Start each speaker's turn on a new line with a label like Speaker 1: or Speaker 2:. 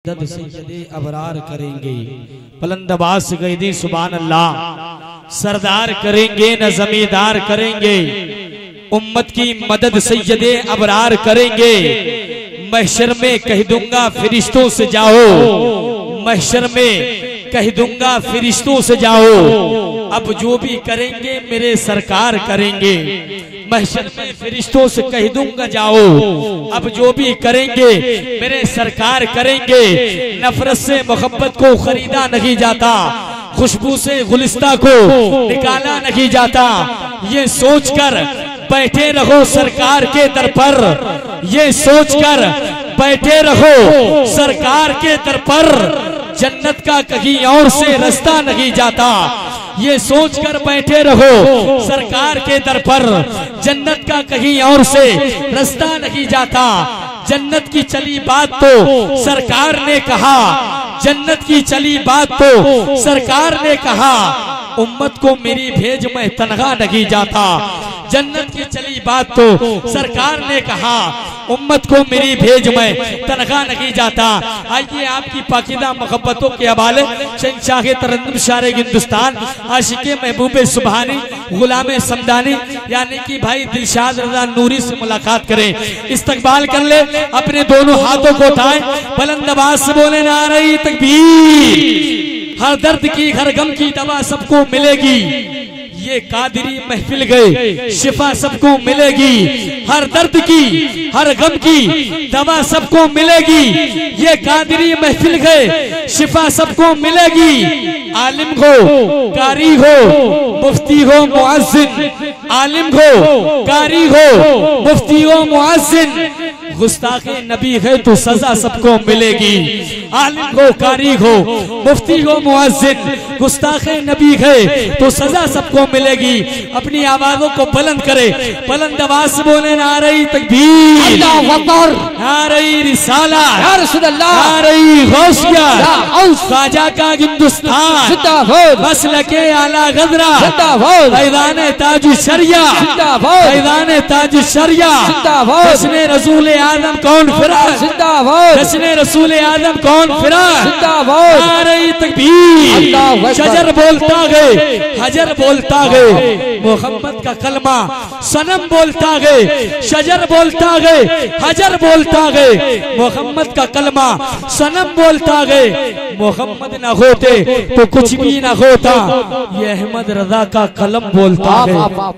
Speaker 1: सैयदे अबरार करेंगे, बुलंदबाज गईदे सुभान अल्लाह, सरदार करेंगे न जमींदार करेंगे, उम्मत की मदद सैयदे अबरार करेंगे। महशर में कह दूंगा फरिश्तों से जाओ, महशर में कह दूंगा फरिश्तों से जाओ, अब जो भी करेंगे मेरे सरकार करेंगे। महशर में फरिश्तों से कह दूंगा जाओ, अब जो भी करेंगे मेरे सरकार करेंगे। नफरत से मोहब्बत को खरीदा नहीं जाता, खुशबू से गुलिस्ता को निकाला नहीं जाता। ये सोचकर बैठे रहो सरकार के दर पर, ये सोचकर बैठे रहो सरकार के दर पर, जन्नत का कहीं और से रास्ता नहीं जाता। ये सोचकर बैठे रहो सरकार के दर पर, जन्नत का कहीं और से रास्ता नहीं जाता। जन्नत की चली बात तो सरकार ने कहा, जन्नत की चली बात तो सरकार ने कहा, उम्मत को मेरी भेज में तनहा नहीं जाता। जन्नत की चली बात तो सरकार ने कहा, उम्मत को मेरी भेज में तनखा नहीं जाता। आइए आपकी पाकीदा मोहब्बतों के हवाले शहंशाह तरन्नुम शारे हिंदुस्तान आशिके महबूबे सुबहानी गुलामे समदानी यानी कि भाई दिलशाद रजा नूरी से मुलाकात करें। इस्तकबाल कर ले, अपने दोनों हाथों को उठाएं, बुलंद आवाज से बोले नारे तकबीर। हर दर्द की हर गम की दवा सबको मिलेगी, ये कादरी महफिल गए शिफा सबको मिलेगी। हर दर्द की हर गम की दवा सबको मिलेगी, ये कादरी महफिल गए शिफा सबको मिलेगी। आलिम हो कारी हो मुफ्ती हो मुअज्जिन, आलिम हो कारी हो मुफ्ती हो मुअज्जिन, गुस्ताखे नबी है तो सजा सबको मिलेगी। आलिम हो कारी हो मुफ्ती हो मुअज्जिन, गुस्ताखे नबी है तो सजा सबको मिलेगी। अपनी आवाजों को बुलंद करे, बुलंद आवाज से बोले नारे तकबीर, अल्लाहु अकबर, नारे रिसाला, या रसूल अल्लाह, नारे गौसिया, ख्वाजा का हिंदुस्तान जिंदाबाद, मसलके आला गदरा जिंदाबाद, फैज़ान ताज शरिया जिंदाबाद, फैज़ान ताज शरिया जिंदाबाद, जश्न रसूल आदम कौन फिरा जिंदाबाद, जश्न रसूल आदम कौन फिरा जिंदाबाद, नारे तकबीर। शजर बोलता गए हजर बोलता गए, मोहम्मद का कलमा सनम बोलता गए, शजर बोलता गए हजर बोलता गए, मोहम्मद का कलमा सनम बोलता गए। मोहम्मद ना होते तो कुछ भी ना होता, ये अहमद रजा का कलम बोलता है।